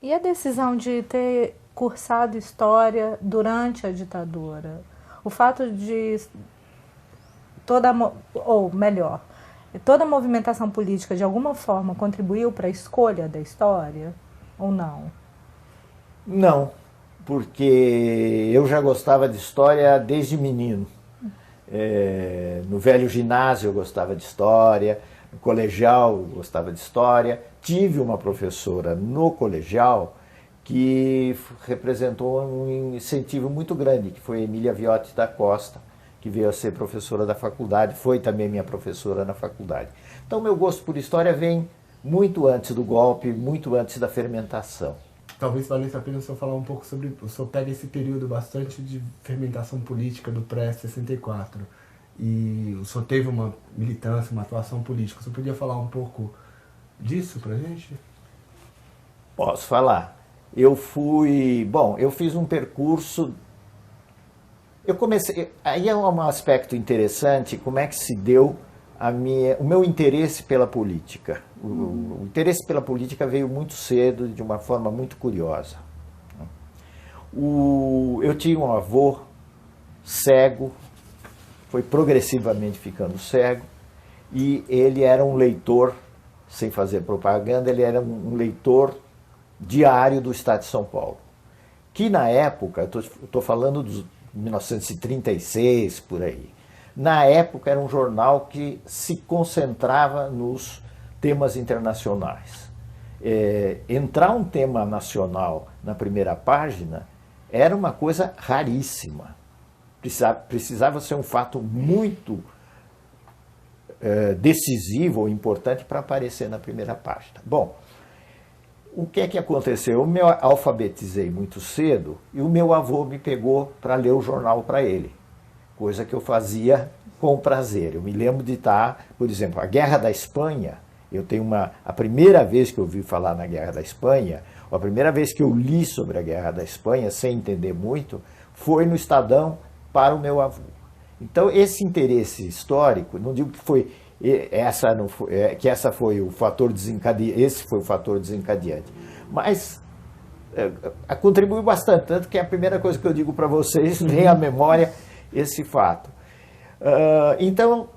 E a decisão de ter cursado História durante a ditadura? O fato de ou melhor, toda a movimentação política de alguma forma contribuiu para a escolha da História ou não? Não, porque eu já gostava de história desde menino. No velho ginásio eu gostava de história, no colegial eu gostava de história. Tive uma professora no colegial que representou um incentivo muito grande, que foi Emília Viotti da Costa, que veio a ser professora da faculdade, foi também minha professora na faculdade. Então meu gosto por história vem muito antes do golpe, muito antes da fermentação. Talvez valesse a pena o senhor falar um pouco sobre... O senhor pega esse período bastante de fermentação política do pré-64 e o senhor teve uma militância, uma atuação política. O senhor podia falar um pouco disso pra gente? Posso falar. Eu fiz um percurso... Eu comecei... Aí é um aspecto interessante, como é que se deu o meu interesse pela política. O interesse pela política veio muito cedo, de uma forma muito curiosa. Eu tinha um avô cego, foi progressivamente ficando cego, e ele era um leitor, sem fazer propaganda, ele era um leitor diário do Estado de São Paulo. Que na época, estou falando de 1936, por aí, na época era um jornal que se concentrava nos temas internacionais. Entrar um tema nacional na primeira página era uma coisa raríssima. Precisava ser um fato muito decisivo ou importante para aparecer na primeira página. Bom, o que é que aconteceu? Eu me alfabetizei muito cedo e o meu avô me pegou para ler o jornal para ele, coisa que eu fazia com prazer. Eu me lembro de estar, por exemplo, a Guerra da Espanha. A primeira vez que eu ouvi falar na Guerra da Espanha, ou a primeira vez que eu li sobre a Guerra da Espanha, sem entender muito, foi no Estadão para o meu avô. Então, esse interesse histórico, não digo que essa foi o fator desencadeante, esse foi o fator desencadeante, mas contribuiu bastante, tanto que a primeira coisa que eu digo para vocês, vem à memória esse fato. Então,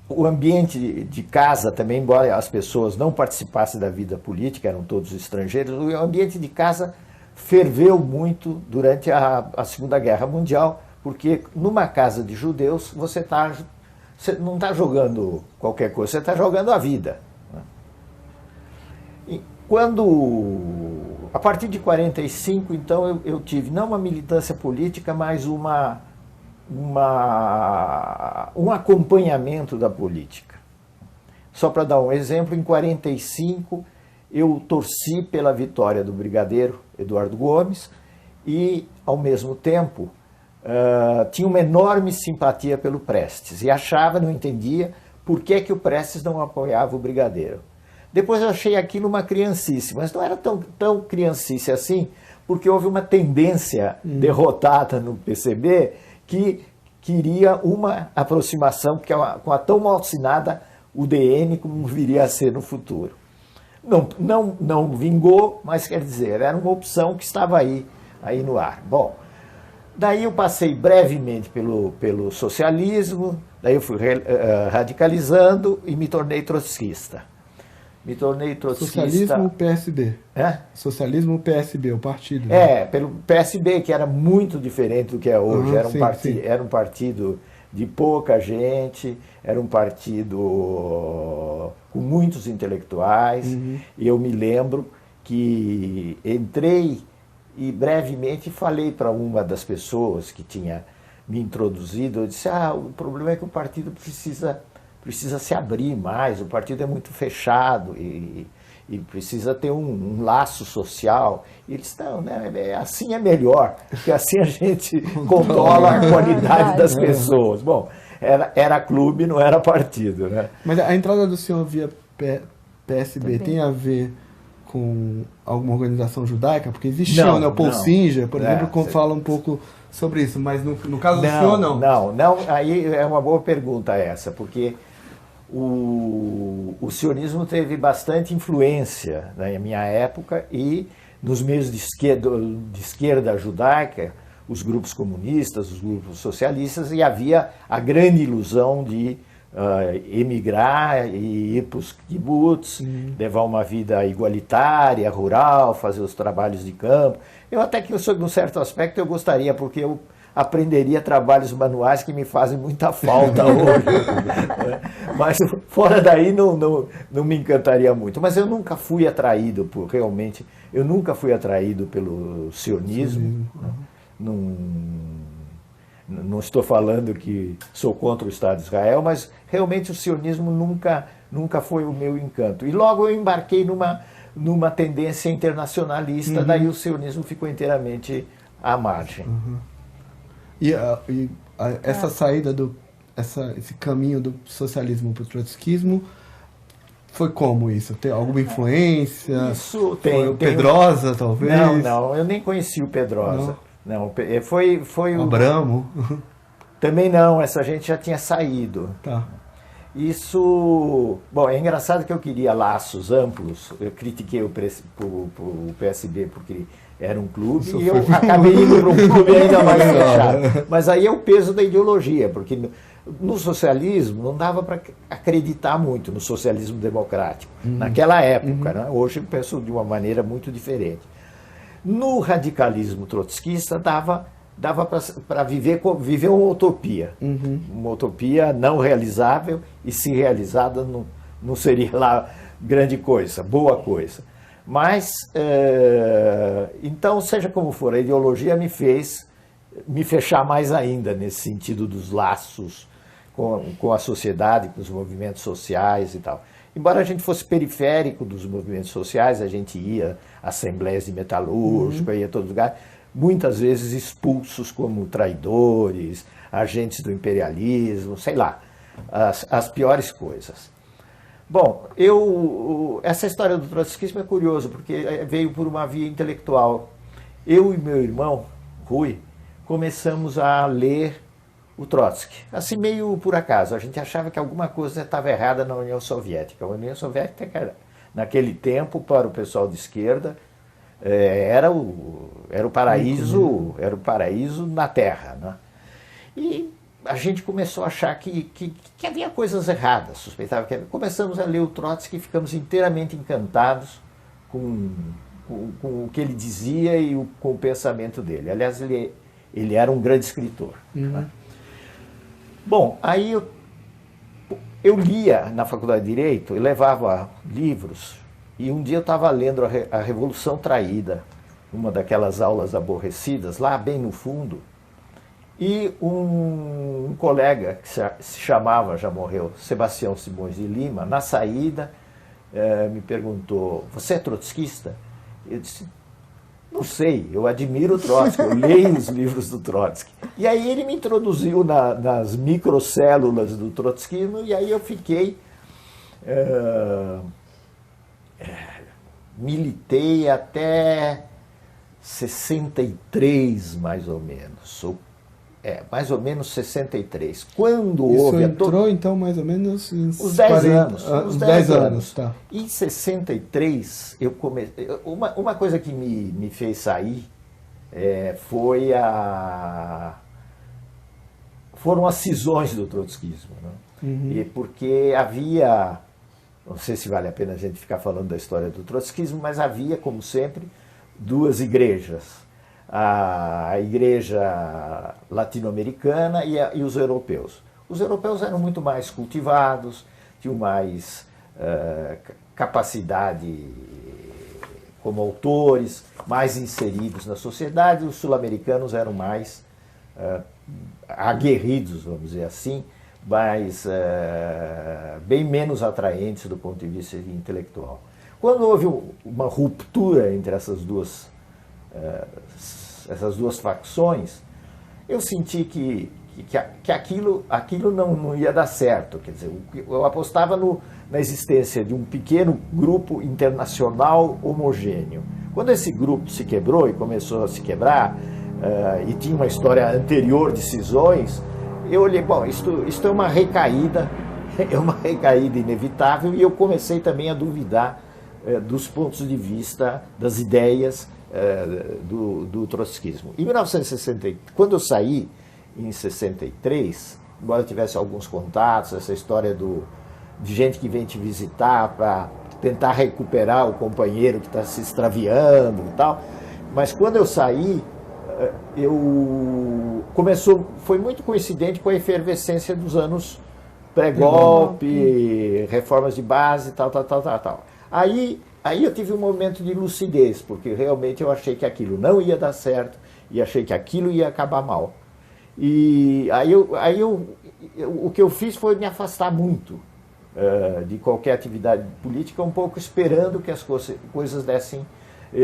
o ambiente de casa também, embora as pessoas não participassem da vida política, eram todos estrangeiros, o ambiente de casa ferveu muito durante a Segunda Guerra Mundial, porque numa casa de judeus você não está jogando qualquer coisa, você está jogando a vida. E a partir de 45, então, eu tive não uma militância política, mas um acompanhamento da política. Só para dar um exemplo, em 45 eu torci pela vitória do brigadeiro Eduardo Gomes e, ao mesmo tempo, tinha uma enorme simpatia pelo Prestes e não entendia por que o Prestes não apoiava o brigadeiro. Depois eu achei aquilo uma criancice, mas não era tão criancice assim, porque houve uma tendência derrotada no PCB que queria uma aproximação com a tão malsinada UDN como viria a ser no futuro. Não vingou, mas quer dizer, era uma opção que estava aí no ar. Bom, daí eu passei brevemente pelo socialismo, daí eu fui radicalizando e me tornei trotskista. Socialismo PSB. Socialismo PSB, o partido. Né? Pelo PSB, que era muito diferente do que é hoje. Era um partido de pouca gente, era um partido com muitos intelectuais. E eu me lembro que entrei e brevemente falei para uma das pessoas que tinha me introduzido, eu disse, o problema é que o partido precisa se abrir mais, o partido é muito fechado e precisa ter um laço social. E eles não, né, assim é melhor, porque assim a gente controla a qualidade das pessoas. Bom, era clube, não era partido. Né? Mas a entrada do senhor via PSB tem a ver com alguma organização judaica? Porque existia o Paul Singer, por exemplo, que fala um pouco sobre isso, mas no caso do senhor, não. Não, aí é uma boa pergunta essa, porque o sionismo teve bastante influência na minha época e nos meios de esquerda judaica, os grupos comunistas, os grupos socialistas, e havia a grande ilusão de emigrar e ir para os kibbutz, levar uma vida igualitária, rural, fazer os trabalhos de campo. Eu até que, sob um certo aspecto, eu gostaria, porque eu aprenderia trabalhos manuais que me fazem muita falta hoje. Mas fora daí não me encantaria muito. Mas eu nunca fui atraído realmente, eu nunca fui atraído pelo sionismo. Não estou falando que sou contra o Estado de Israel, mas realmente o sionismo nunca foi o meu encanto. E logo eu embarquei numa tendência internacionalista, daí o sionismo ficou inteiramente à margem. Essa saída esse caminho do socialismo para o trotskismo foi como isso? Tem alguma influência? Isso foi o Pedrosa, talvez? Não, eu nem conheci o Pedrosa. Não, foi o Abramo? Também não, essa gente já tinha saído. Tá. Isso... Bom, é engraçado que eu queria laços amplos, eu critiquei o PSB porque era um clube e eu acabei indo para um clube ainda mais fechado. Mas aí é o peso da ideologia, porque no socialismo não dava para acreditar muito no socialismo democrático, naquela época, né? Hoje eu penso de uma maneira muito diferente. No radicalismo trotskista dava para viver uma utopia. Uma utopia não realizável, e se realizada não seria lá grande coisa, boa coisa. Mas, então, seja como for, a ideologia me fez me fechar mais ainda nesse sentido dos laços com a sociedade, com os movimentos sociais e tal. Embora a gente fosse periférico dos movimentos sociais, a gente ia a assembleias de metalúrgica, ia a todo lugar, muitas vezes expulsos como traidores, agentes do imperialismo, sei lá, as piores coisas. Bom, essa história do trotskismo é curioso, porque veio por uma via intelectual. Eu e meu irmão, Rui, começamos a ler o Trotsky, assim meio por acaso. A gente achava que alguma coisa estava errada na União Soviética. A União Soviética, naquele tempo, para o pessoal de esquerda, era o paraíso na Terra, né? E a gente começou a achar que havia coisas erradas, suspeitava que havia. Começamos a ler o Trotsky e ficamos inteiramente encantados com o que ele dizia e com o pensamento dele. Aliás, ele era um grande escritor. Né? Bom, aí eu lia na Faculdade de Direito e levava livros, e um dia eu estava lendo a Revolução Traída, uma daquelas aulas aborrecidas, lá bem no fundo, e um colega que se chamava, já morreu, Sebastião Simões de Lima, na saída me perguntou: você é trotskista? Eu disse: não sei, eu admiro o Trotsky, eu leio os livros do Trotsky. E aí ele me introduziu nas microcélulas do trotskismo, e aí eu fiquei... militei até 63, mais ou menos. Mais ou menos 63. Quando houve... Isso entrou, então, mais ou menos... Os 10 anos. Os 10 anos, tá. Em 63, eu comecei... Uma coisa que me fez sair foram as cisões do trotskismo. Né? E porque havia... Não sei se vale a pena a gente ficar falando da história do trotskismo, mas havia, como sempre, duas igrejas. A igreja latino-americana e os europeus. Os europeus eram muito mais cultivados, tinham mais capacidade como autores, mais inseridos na sociedade. Os sul-americanos eram mais aguerridos, vamos dizer assim, mas bem menos atraentes do ponto de vista intelectual. Quando houve uma ruptura entre essas duas facções, eu senti que aquilo não ia dar certo. Quer dizer, eu apostava na existência de um pequeno grupo internacional homogêneo. Quando esse grupo se quebrou e começou a se quebrar, e tinha uma história anterior de cisões, eu olhei, bom, isto é uma recaída é uma recaída inevitável, e eu comecei também a duvidar dos pontos de vista, das ideias do trotskismo. Em 1960, quando eu saí, em 63, embora eu tivesse alguns contatos, essa história de gente que vem te visitar para tentar recuperar o companheiro que está se extraviando e tal, mas quando eu saí, foi muito coincidente com a efervescência dos anos pré-golpe, reformas de base, tal. Aí eu tive um momento de lucidez, porque realmente eu achei que aquilo não ia dar certo e achei que aquilo ia acabar mal. E o que eu fiz foi me afastar muito de qualquer atividade política, um pouco esperando que as coisas dessem,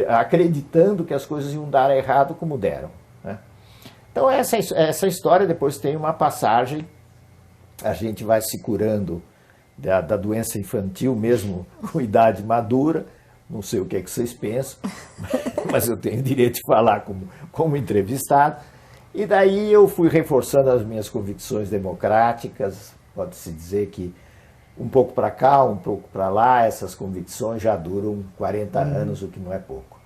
acreditando que as coisas iam dar errado como deram, né? Então essa história depois tem uma passagem, a gente vai se curando da doença infantil mesmo com idade madura, não sei o que é que vocês pensam, mas eu tenho direito de falar como entrevistado. E daí eu fui reforçando as minhas convicções democráticas, pode-se dizer que um pouco para cá, um pouco para lá, essas convicções já duram 40 anos, o que não é pouco.